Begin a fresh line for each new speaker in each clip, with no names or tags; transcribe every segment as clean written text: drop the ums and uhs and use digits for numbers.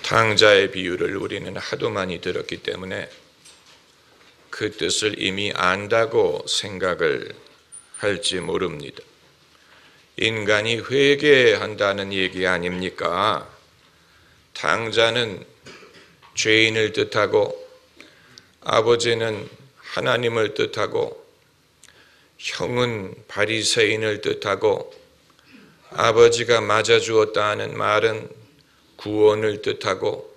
탕자의 비유를 우리는 하도 많이 들었기 때문에 그 뜻을 이미 안다고 생각을 할지 모릅니다. 인간이 회개한다는 얘기 아닙니까? 탕자는 죄인을 뜻하고 아버지는 하나님을 뜻하고 형은 바리새인을 뜻하고 아버지가 맞아주었다는 말은 구원을 뜻하고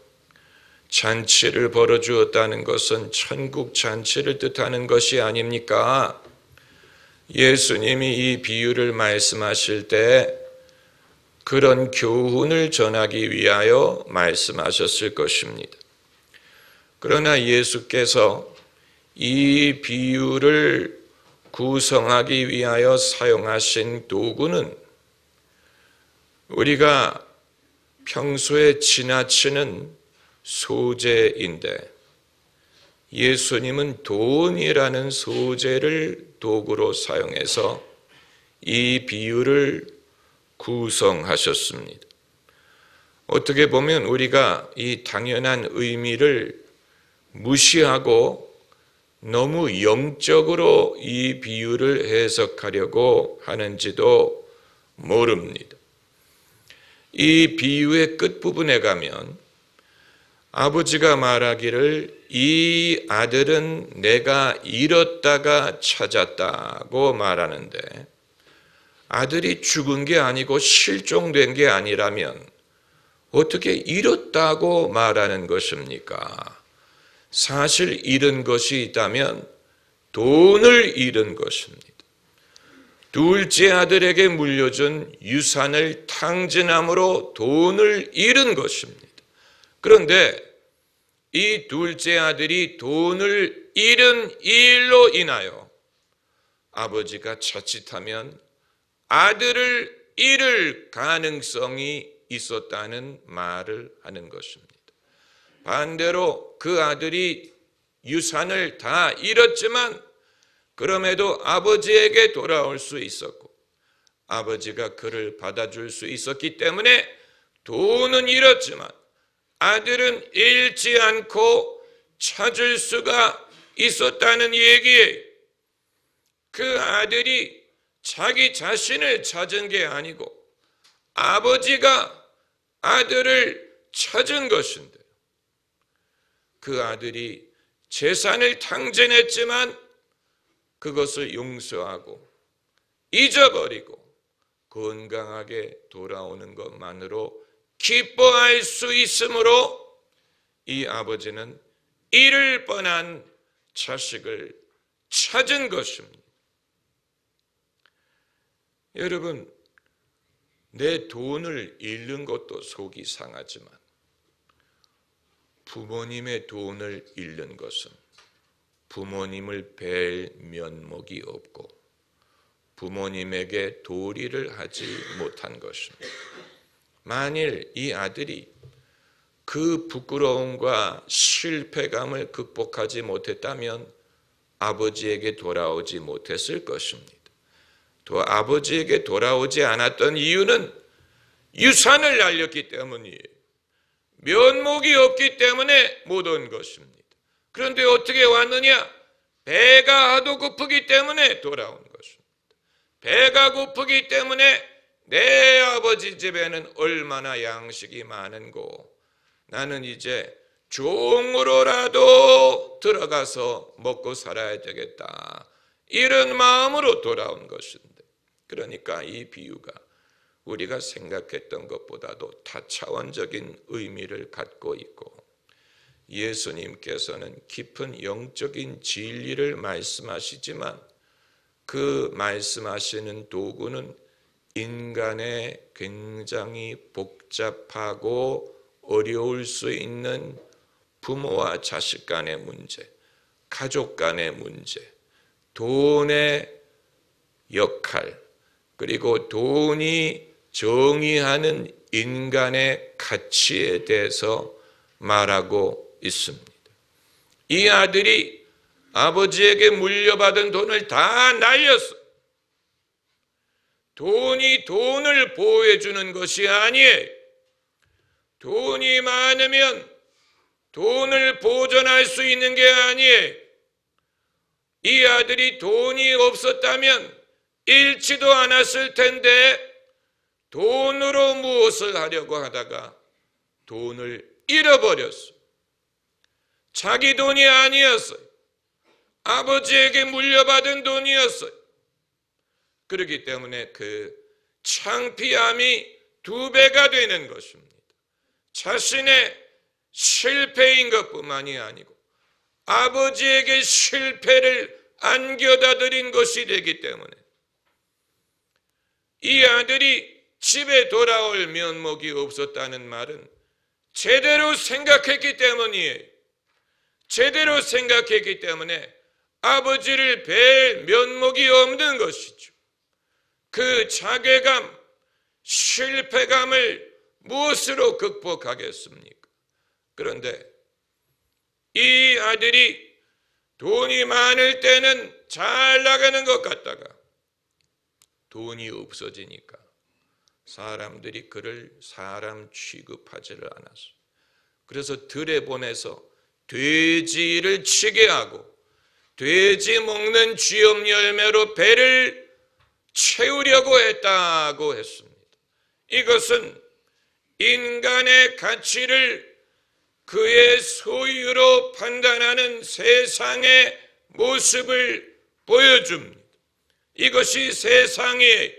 잔치를 벌어주었다는 것은 천국 잔치를 뜻하는 것이 아닙니까? 예수님이 이 비유를 말씀하실 때 그런 교훈을 전하기 위하여 말씀하셨을 것입니다. 그러나 예수께서 이 비유를 구성하기 위하여 사용하신 도구는 우리가 평소에 지나치는 소재인데 예수님은 돈이라는 소재를 도구로 사용해서 이 비유를 구성하셨습니다. 어떻게 보면 우리가 이 당연한 의미를 무시하고 너무 영적으로 이 비유를 해석하려고 하는지도 모릅니다. 이 비유의 끝부분에 가면 아버지가 말하기를 이 아들은 내가 잃었다가 찾았다고 말하는데 아들이 죽은 게 아니고 실종된 게 아니라면 어떻게 잃었다고 말하는 것입니까? 사실 잃은 것이 있다면 돈을 잃은 것입니다. 둘째 아들에게 물려준 유산을 탕진함으로 돈을 잃은 것입니다. 그런데 이 둘째 아들이 돈을 잃은 일로 인하여 아버지가 자칫하면 아들을 잃을 가능성이 있었다는 말을 하는 것입니다. 반대로 그 아들이 유산을 다 잃었지만 그럼에도 아버지에게 돌아올 수 있었고 아버지가 그를 받아줄 수 있었기 때문에 돈은 잃었지만 아들은 잃지 않고 찾을 수가 있었다는 얘기예요. 그 아들이 자기 자신을 찾은 게 아니고 아버지가 아들을 찾은 것인데 그 아들이 재산을 탕진했지만 그것을 용서하고 잊어버리고 건강하게 돌아오는 것만으로 기뻐할 수 있으므로 이 아버지는 잃을 뻔한 자식을 찾은 것입니다. 여러분, 내 돈을 잃는 것도 속이 상하지만 부모님의 돈을 잃는 것은 부모님을 뵐 면목이 없고 부모님에게 도리를 하지 못한 것입니다. 만일 이 아들이 그 부끄러움과 실패감을 극복하지 못했다면 아버지에게 돌아오지 못했을 것입니다. 또 아버지에게 돌아오지 않았던 이유는 유산을 날렸기 때문이에요. 면목이 없기 때문에 못 온 것입니다. 그런데 어떻게 왔느냐? 배가 하도 고프기 때문에 돌아온 것입니다. 배가 고프기 때문에 내 아버지 집에는 얼마나 양식이 많은고 나는 이제 종으로라도 들어가서 먹고 살아야 되겠다. 이런 마음으로 돌아온 것인데 그러니까 이 비유가 우리가 생각했던 것보다도 다차원적인 의미를 갖고 있고 예수님께서는 깊은 영적인 진리를 말씀하시지만 그 말씀하시는 도구는 인간의 굉장히 복잡하고 어려울 수 있는 부모와 자식 간의 문제, 가족 간의 문제, 돈의 역할, 그리고 돈이 정의하는 인간의 가치에 대해서 말하고 있습니다. 이 아들이 아버지에게 물려받은 돈을 다 날렸어. 돈이 돈을 보호해 주는 것이 아니에요. 돈이 많으면 돈을 보존할 수 있는 게 아니에요. 이 아들이 돈이 없었다면 잃지도 않았을 텐데 돈으로 무엇을 하려고 하다가 돈을 잃어버렸어요. 자기 돈이 아니었어요. 아버지에게 물려받은 돈이었어요. 그렇기 때문에 그 창피함이 2배가 되는 것입니다. 자신의 실패인 것뿐만이 아니고 아버지에게 실패를 안겨다 드린 것이 되기 때문에 이 아들이 집에 돌아올 면목이 없었다는 말은 제대로 생각했기 때문이에요. 제대로 생각했기 때문에 아버지를 뵐 면목이 없는 것이죠. 그 자괴감, 실패감을 무엇으로 극복하겠습니까? 그런데 이 아들이 돈이 많을 때는 잘 나가는 것 같다가 돈이 없어지니까 사람들이 그를 사람 취급하지를 않았어요. 그래서 들에 보내서 돼지를 치게 하고 돼지 먹는 쥐엄 열매로 배를 채우려고 했다고 했습니다. 이것은 인간의 가치를 그의 소유로 판단하는 세상의 모습을 보여줍니다. 이것이 세상이에요.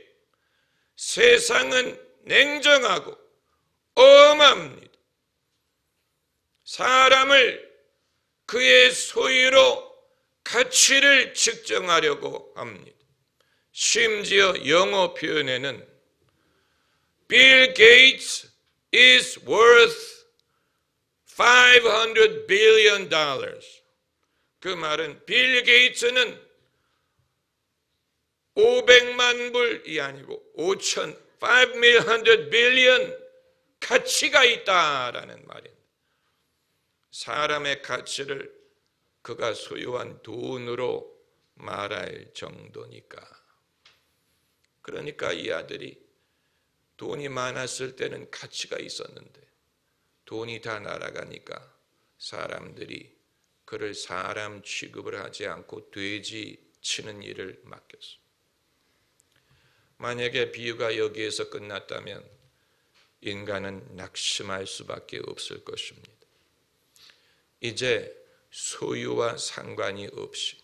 세상은 냉정하고 엄합니다. 사람을 그의 소유로 가치를 측정하려고 합니다. 심지어 영어 표현에는 Bill Gates is worth $500 billion. 그 말은 빌 게이츠는 500만 불이 아니고 500 billion 가치가 있다라는 말입니다. 사람의 가치를 그가 소유한 돈으로 말할 정도니까. 그러니까 이 아들이 돈이 많았을 때는 가치가 있었는데 돈이 다 날아가니까 사람들이 그를 사람 취급을 하지 않고 돼지 치는 일을 맡겼어요. 만약에 비유가 여기에서 끝났다면 인간은 낙심할 수밖에 없을 것입니다. 이제 소유와 상관이 없이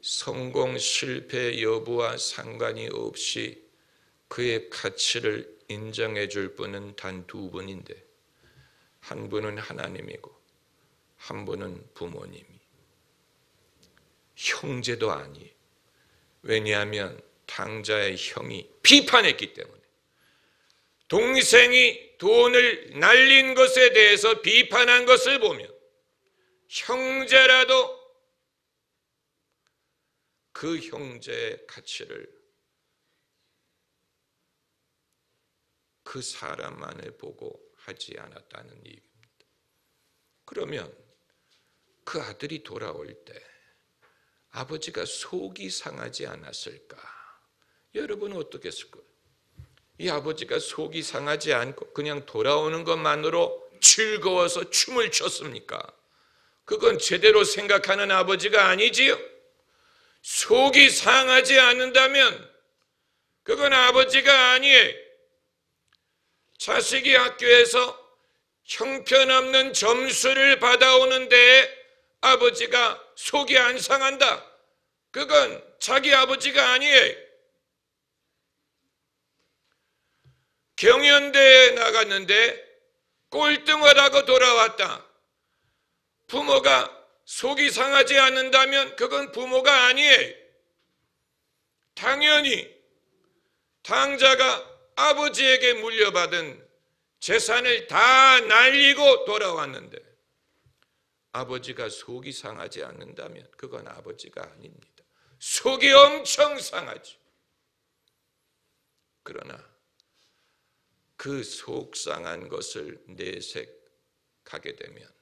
성공 실패 여부와 상관이 없이 그의 가치를 인정해 줄 분은 단 2분인데 한 분은 하나님이고 한 분은 부모님이. 형제도 아니에요. 왜냐하면 당자의 형이 비판했기 때문에. 동생이 돈을 날린 것에 대해서 비판한 것을 보면 형제라도 그 형제의 가치를 그 사람만을 보고 하지 않았다는 얘기입니다. 그러면 그 아들이 돌아올 때 아버지가 속이 상하지 않았을까? 여러분은 어떻겠을까요? 이 아버지가 속이 상하지 않고 그냥 돌아오는 것만으로 즐거워서 춤을 췄습니까? 그건 제대로 생각하는 아버지가 아니지요. 속이 상하지 않는다면 그건 아버지가 아니에요. 자식이 학교에서 형편없는 점수를 받아오는데 아버지가 속이 안 상한다. 그건 자기 아버지가 아니에요. 경연대회에 나갔는데 꼴등을 하고 돌아왔다. 부모가 속이 상하지 않는다면 그건 부모가 아니에요. 당연히 당자가 아버지에게 물려받은 재산을 다 날리고 돌아왔는데 아버지가 속이 상하지 않는다면 그건 아버지가 아닙니다. 속이 엄청 상하죠. 그러나 그 속상한 것을 내색하게 되면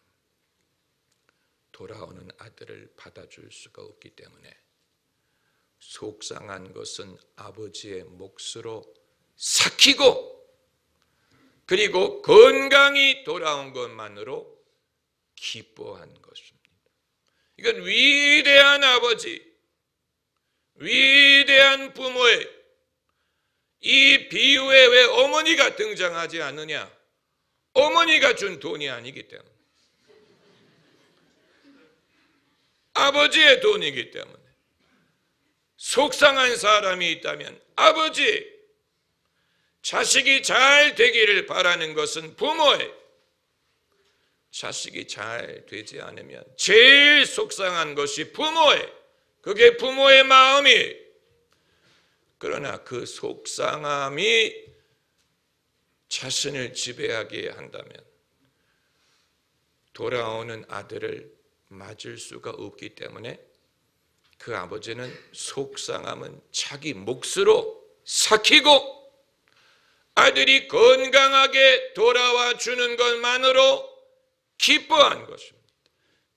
돌아오는 아들을 받아줄 수가 없기 때문에 속상한 것은 아버지의 몫으로 삭히고 그리고 건강히 돌아온 것만으로 기뻐한 것입니다. 이건 위대한 아버지, 위대한 부모의 이 비유에 왜 어머니가 등장하지 않느냐? 어머니가 준 돈이 아니기 때문에, 아버지의 돈이기 때문에. 속상한 사람이 있다면 아버지, 자식이 잘 되기를 바라는 것은 부모의, 자식이 잘 되지 않으면 제일 속상한 것이 부모의, 그게 부모의 마음이. 그러나 그 속상함이 자신을 지배하게 한다면 돌아오는 아들을 맞을 수가 없기 때문에 그 아버지는 속상함은 자기 몫으로 삭히고 아들이 건강하게 돌아와 주는 것만으로 기뻐한 것입니다.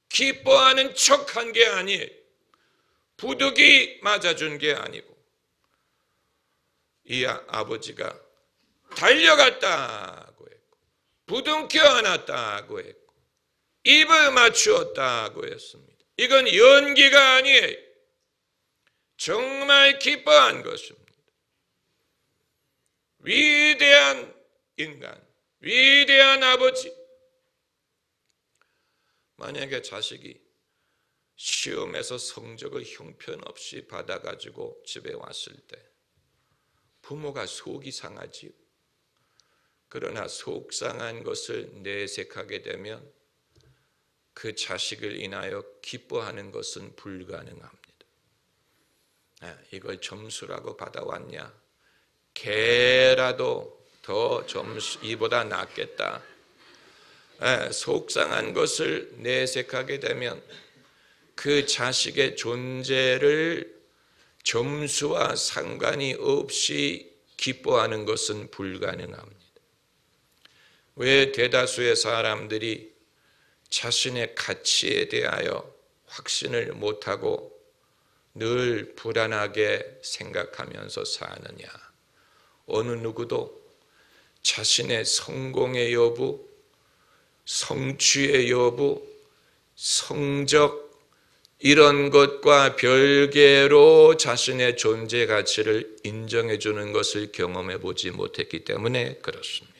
기뻐하는 척한 게 아니에요. 부득이 맞아준 게 아니고, 이 아버지가 달려갔다고 했고, 부둥켜 안았다고 했고, 입을 맞추었다고 했습니다. 이건 연기가 아니에요. 정말 기뻐한 것입니다. 위대한 인간, 위대한 아버지. 만약에 자식이 시험에서 성적을 형편없이 받아가지고 집에 왔을 때 부모가 속이 상하지요. 그러나 속상한 것을 내색하게 되면 그 자식을 인하여 기뻐하는 것은 불가능합니다. 이걸 점수라고 받아왔냐? 개라도 더 점수 이보다 낫겠다. 속상한 것을 내색하게 되면 그 자식의 존재를 점수와 상관이 없이 기뻐하는 것은 불가능합니다. 왜 대다수의 사람들이 자신의 가치에 대하여 확신을 못하고 늘 불안하게 생각하면서 사느냐? 어느 누구도 자신의 성공의 여부, 성취의 여부, 성적 이런 것과 별개로 자신의 존재 가치를 인정해 주는 것을 경험해 보지 못했기 때문에 그렇습니다.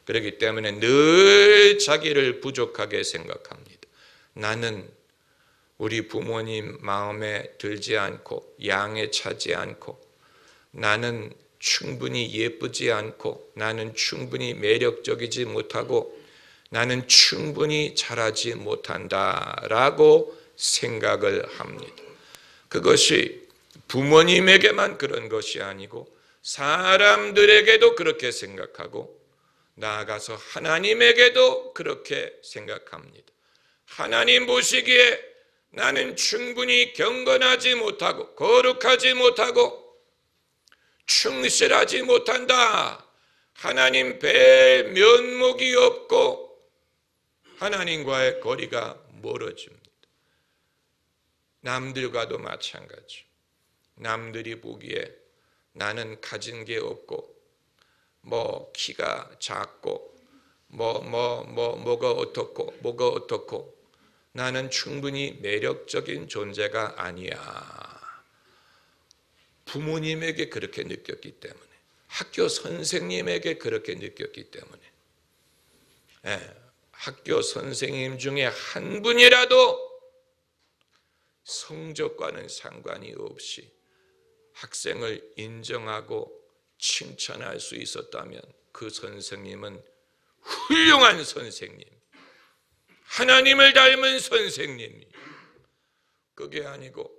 그렇기 때문에 늘 자기를 부족하게 생각합니다. 나는 우리 부모님 마음에 들지 않고 양에 차지 않고, 나는 충분히 예쁘지 않고, 나는 충분히 매력적이지 못하고, 나는 충분히 잘하지 못한다라고 생각을 합니다. 그것이 부모님에게만 그런 것이 아니고 사람들에게도 그렇게 생각하고, 나아가서 하나님에게도 그렇게 생각합니다. 하나님 보시기에 나는 충분히 경건하지 못하고 거룩하지 못하고 충실하지 못한다. 하나님 뵐 면목이 없고 하나님과의 거리가 멀어집니다. 남들과도 마찬가지. 남들이 보기에 나는 가진 게 없고 키가 작고 뭐가 어떻고 나는 충분히 매력적인 존재가 아니야. 부모님에게 그렇게 느꼈기 때문에, 학교 선생님에게 그렇게 느꼈기 때문에, 학교 선생님 중에 한 분이라도 성적과는 상관이 없이 학생을 인정하고 칭찬할 수 있었다면 그 선생님은 훌륭한 선생님, 하나님을 닮은 선생님이. 그게 아니고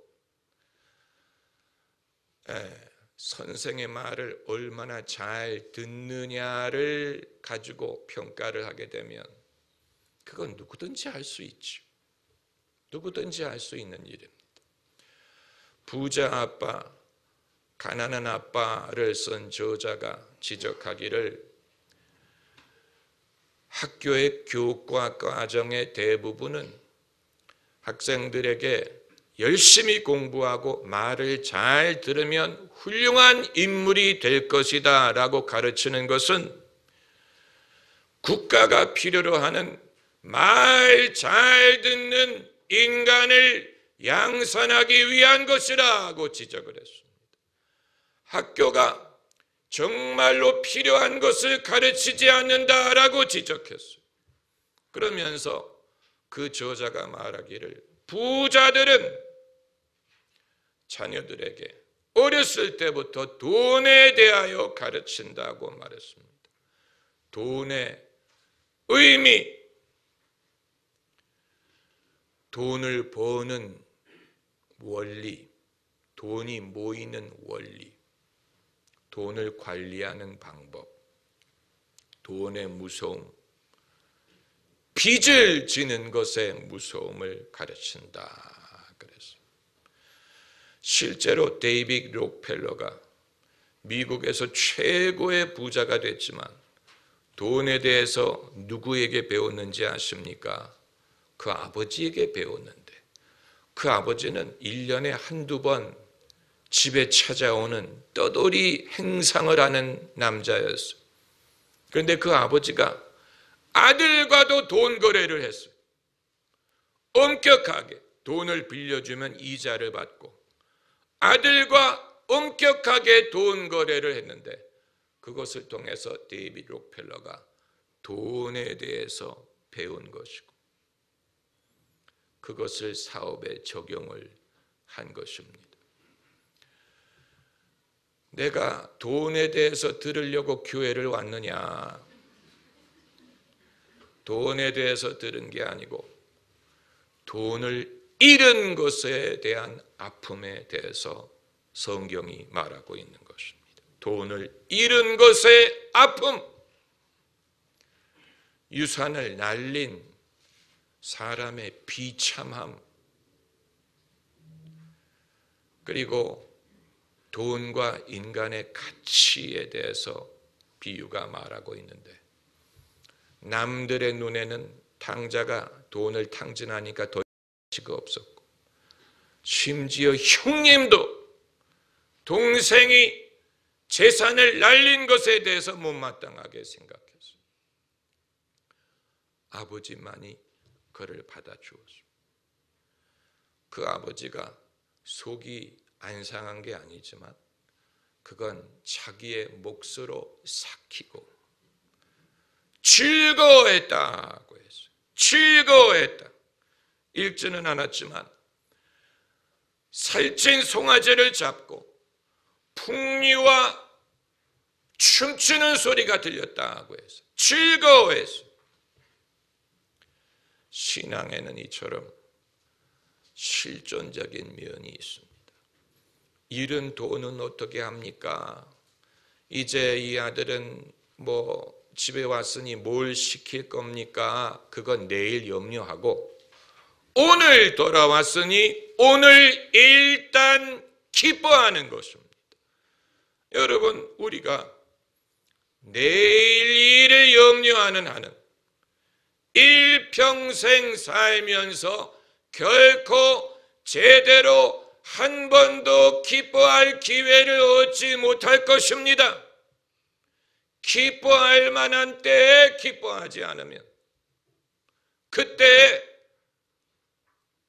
선생의 말을 얼마나 잘 듣느냐를 가지고 평가를 하게 되면 그건 누구든지 할 수 있죠. 누구든지 할 수 있는 일입니다. 부자 아빠, 가난한 아빠를 쓴 저자가 지적하기를 학교의 교과 과정의 대부분은 학생들에게 열심히 공부하고 말을 잘 들으면 훌륭한 인물이 될 것이다 라고 가르치는 것은 국가가 필요로 하는 말 잘 듣는 인간을 양산하기 위한 것이라고 지적을 했습니다. 학교가 정말로 필요한 것을 가르치지 않는다라고 지적했어요. 그러면서 그 저자가 말하기를 부자들은 자녀들에게 어렸을 때부터 돈에 대하여 가르친다고 말했습니다. 돈의 의미, 돈을 버는 원리, 돈이 모이는 원리, 돈을 관리하는 방법, 돈의 무서움, 빚을 지는 것의 무서움을 가르친다 그랬어요. 실제로 데이빗 록펠러가 미국에서 최고의 부자가 됐지만 돈에 대해서 누구에게 배웠는지 아십니까? 그 아버지에게 배웠는데 그 아버지는 1년에 한두 번 집에 찾아오는 떠돌이 행상을 하는 남자였어요. 그런데 그 아버지가 아들과도 돈 거래를 했어요. 엄격하게 돈을 빌려주면 이자를 받고 아들과 엄격하게 돈 거래를 했는데 그것을 통해서 데이빗 록펠러가 돈에 대해서 배운 것이고 그것을 사업에 적용을 한 것입니다. 내가 돈에 대해서 들으려고 교회를 왔느냐? 돈에 대해서 들은 게 아니고 돈을 잃은 것에 대한 아픔에 대해서 성경이 말하고 있는 것입니다. 돈을 잃은 것의 아픔, 유산을 날린 사람의 비참함, 그리고 돈과 인간의 가치에 대해서 비유가 말하고 있는데 남들의 눈에는 탕자가 돈을 탕진하니까 더 가치가 없었고 심지어 형님도 동생이 재산을 날린 것에 대해서 못마땅하게 생각했어요. 아버지만이 그를 받아주었어요. 그 아버지가 속이 안 상한 게 아니지만 그건 자기의 몫으로 삭히고 즐거워했다고 했어요. 즐거워했다. 읽지는 않았지만 살찐 송아지를 잡고 풍류와 춤추는 소리가 들렸다고 해서 즐거워했어요. 신앙에는 이처럼 실존적인 면이 있습니다. 잃은 돈은 어떻게 합니까? 이제 이 아들은 집에 왔으니 뭘 시킬 겁니까? 그건 내일 염려하고 오늘 돌아왔으니 오늘 일단 기뻐하는 것입니다. 여러분, 우리가 내일 일을 염려하는 한은 일평생 살면서 결코 제대로 한 번도 기뻐할 기회를 얻지 못할 것입니다. 기뻐할 만한 때에 기뻐하지 않으면 그때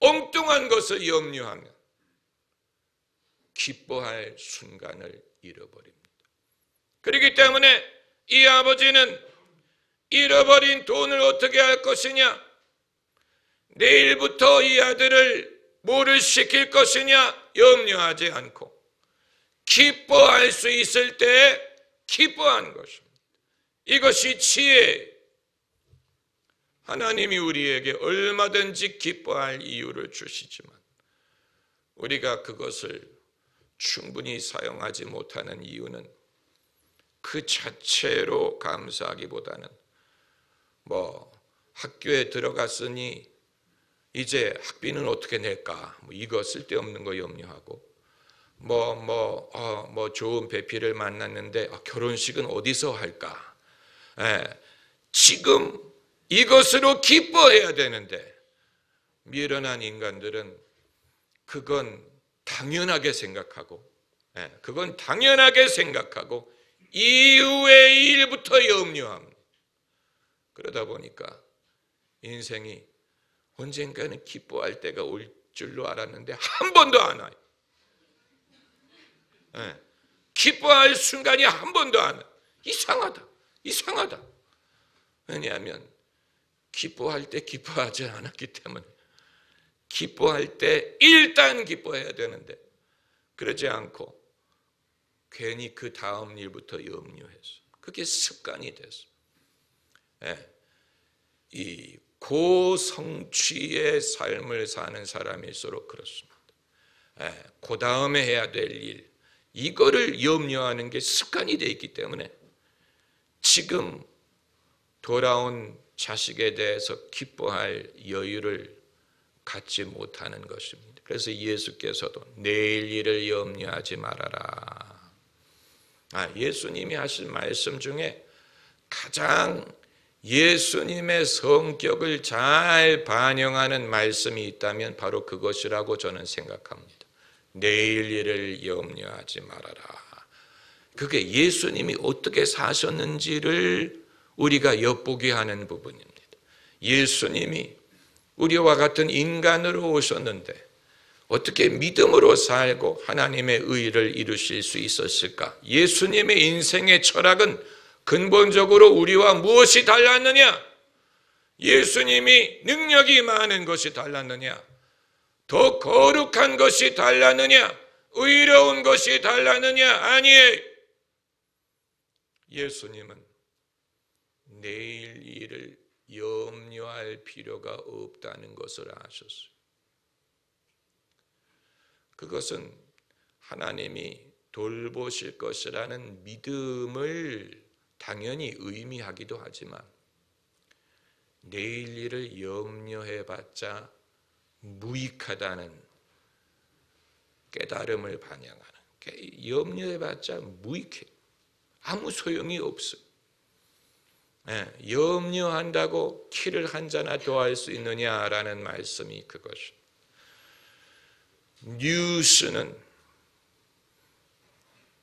엉뚱한 것을 염려하면 기뻐할 순간을 잃어버립니다. 그렇기 때문에 이 아버지는 잃어버린 돈을 어떻게 할 것이냐, 내일부터 이 아들을 뭐를 시킬 것이냐 염려하지 않고 기뻐할 수 있을 때에 기뻐하는 것입니다. 이것이 지혜예요. 하나님이 우리에게 얼마든지 기뻐할 이유를 주시지만 우리가 그것을 충분히 사용하지 못하는 이유는 그 자체로 감사하기보다는 학교에 들어갔으니 이제 학비는 어떻게 낼까, 이거 쓸데없는 거 염려하고 좋은 배필을 만났는데 결혼식은 어디서 할까, 지금 이것으로 기뻐해야 되는데 미련한 인간들은 그건 당연하게 생각하고 이후의 일부터 염려합니다. 그러다 보니까 인생이 언젠가는 기뻐할 때가 올 줄로 알았는데 한 번도 안 와요. 기뻐할 순간이 한 번도 안 와요. 이상하다. 왜냐하면 기뻐할 때 기뻐하지 않았기 때문에. 기뻐할 때 일단 기뻐해야 되는데 그러지 않고 괜히 그 다음 일부터 염려해서 그게 습관이 됐어. 이 고성취의 삶을 사는 사람일수록 그렇습니다. 그 다음에 해야 될 일, 이거를 염려하는 게 습관이 되어 있기 때문에 지금 돌아온 자식에 대해서 기뻐할 여유를 갖지 못하는 것입니다. 그래서 예수께서도 내일 일을 염려하지 말아라. 예수님이 하신 말씀 중에 가장 예수님의 성격을 잘 반영하는 말씀이 있다면 바로 그것이라고 저는 생각합니다. 내일 일을 염려하지 말아라. 그게 예수님이 어떻게 사셨는지를 우리가 엿보게 하는 부분입니다. 예수님이 우리와 같은 인간으로 오셨는데 어떻게 믿음으로 살고 하나님의 의를 이루실 수 있었을까? 예수님의 인생의 철학은 근본적으로 우리와 무엇이 달랐느냐? 예수님이 능력이 많은 것이 달랐느냐? 더 거룩한 것이 달랐느냐? 의로운 것이 달랐느냐? 아니에요. 예수님은 내일 일을 염려할 필요가 없다는 것을 아셨어요. 그것은 하나님이 돌보실 것이라는 믿음을 당연히 의미하기도 하지만 내일 일을 염려해봤자 무익하다는 깨달음을 반영하는, 염려해봤자 무익해, 아무 소용이 없어. 염려한다고 키를 한 자나 더할 수 있느냐라는 말씀이 그것입니다. 뉴스는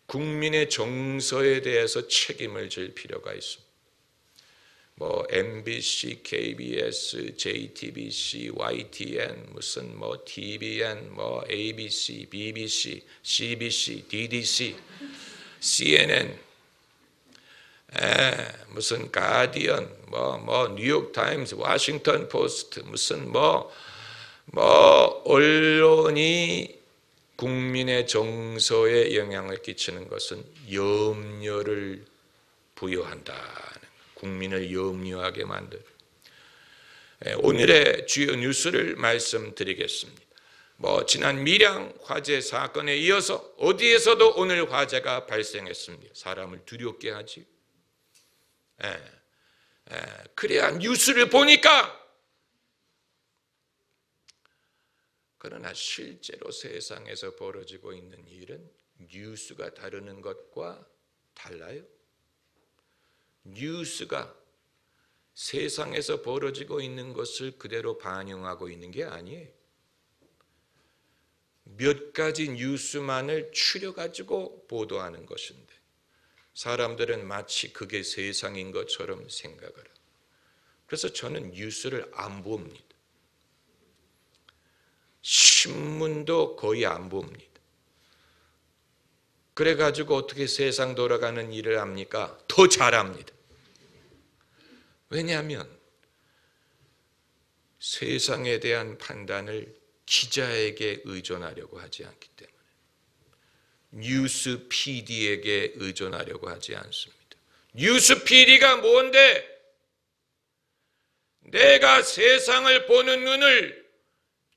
국민의 정서에 대해서 책임을 질 필요가 있습니다. MBC, KBS, JTBC, YTN, 무슨 TVN, ABC, BBC, CBC, DDC, CNN, 무슨 가디언, 뉴욕타임스, 워싱턴 포스트, 무슨 언론이 국민의 정서에 영향을 끼치는 것은 염려를 부여한다는, 국민을 염려하게 만들. 오늘의 주요 뉴스를 말씀드리겠습니다. 지난 밀양 화재 사건에 이어서 어디에서도 오늘 화재가 발생했습니다. 사람을 두렵게 하지. 그래야 뉴스를 보니까. 그러나 실제로 세상에서 벌어지고 있는 일은 뉴스가 다루는 것과 달라요. 뉴스가 세상에서 벌어지고 있는 것을 그대로 반영하고 있는 게 아니에요. 몇 가지 뉴스만을 추려가지고 보도하는 것인데 사람들은 마치 그게 세상인 것처럼 생각을 해요. 그래서 저는 뉴스를 안 봅니다. 신문도 거의 안 봅니다. 그래가지고 어떻게 세상 돌아가는 일을 합니까? 더 잘합니다. 왜냐하면 세상에 대한 판단을 기자에게 의존하려고 하지 않기 때문에, 뉴스 PD에게 의존하려고 하지 않습니다. 뉴스 PD가 뭔데? 내가 세상을 보는 눈을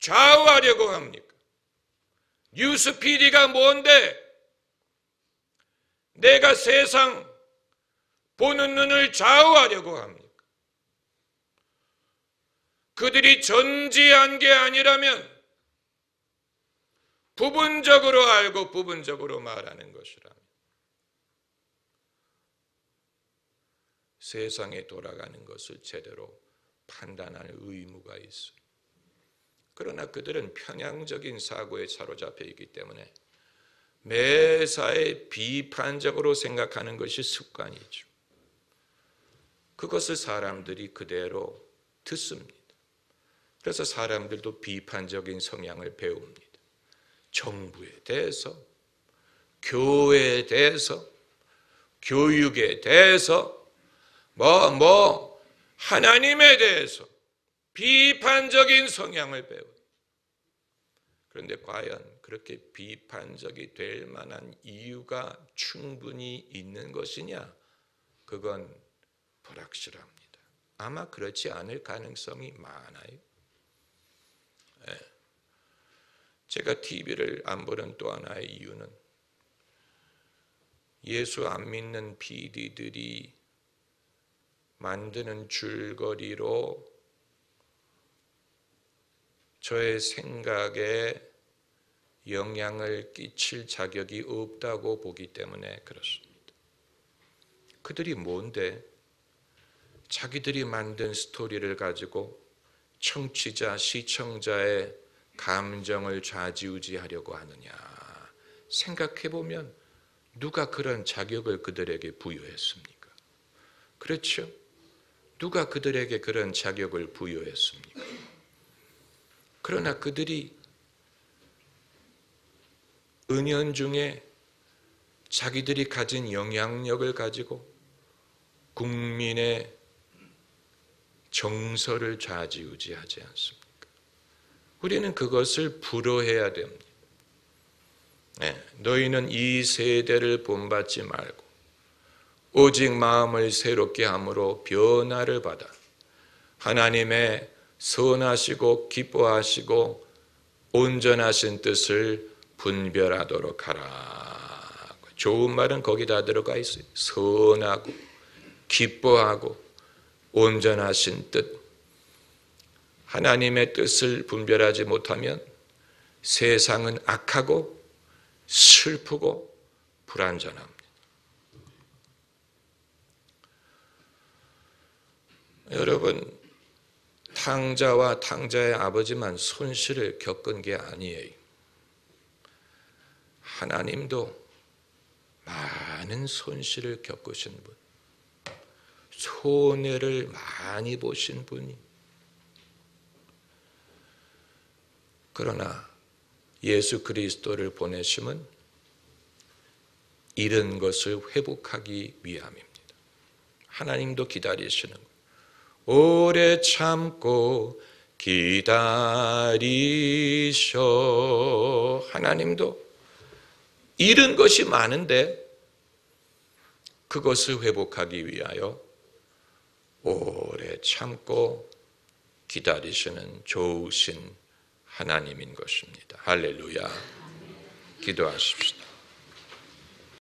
좌우하려고 합니까? 뉴스 PD가 뭔데? 내가 세상 보는 눈을 좌우하려고 합니까? 그들이 전지한 게 아니라면 부분적으로 알고 부분적으로 말하는 것이라면 세상에 돌아가는 것을 제대로 판단할 의무가 있어요. 그러나 그들은 편향적인 사고에 사로잡혀 있기 때문에 매사에 비판적으로 생각하는 것이 습관이죠. 그것을 사람들이 그대로 듣습니다. 그래서 사람들도 비판적인 성향을 배웁니다. 정부에 대해서, 교회에 대해서, 교육에 대해서, 하나님에 대해서 비판적인 성향을 배워요. 그런데 과연 그렇게 비판적이 될 만한 이유가 충분히 있는 것이냐? 그건 불확실합니다. 아마 그렇지 않을 가능성이 많아요. 제가 TV를 안 보는 또 하나의 이유는 예수 안 믿는 PD들이 만드는 줄거리로 저의 생각에 영향을 끼칠 자격이 없다고 보기 때문에 그렇습니다. 그들이 뭔데 자기들이 만든 스토리를 가지고 청취자, 시청자의 감정을 좌지우지하려고 하느냐. 생각해보면 누가 그런 자격을 그들에게 부여했습니까? 그렇죠? 누가 그들에게 그런 자격을 부여했습니까? 그러나 그들이 은연중에 자기들이 가진 영향력을 가지고 국민의 정서를 좌지우지하지 않습니까? 우리는 그것을 불허해야 됩니다. 너희는 이 세대를 본받지 말고 오직 마음을 새롭게 함으로 변화를 받아 하나님의 선하시고 기뻐하시고 온전하신 뜻을 분별하도록 하라. 좋은 말은 거기다 들어가 있어요. 선하고 기뻐하고 온전하신 뜻. 하나님의 뜻을 분별하지 못하면 세상은 악하고 슬프고 불완전합니다. 여러분, 탕자와 탕자의 아버지만 손실을 겪은 게 아니에요. 하나님도 많은 손실을 겪으신 분, 손해를 많이 보신 분이, 그러나 예수 그리스도를 보내심은 잃은 것을 회복하기 위함입니다. 하나님도 기다리시는 거예요. 오래 참고 기다리셔. 하나님도 잃은 것이 많은데 그것을 회복하기 위하여 오래 참고 기다리시는 좋으신 하나님인 것입니다. 할렐루야. 기도하십시다.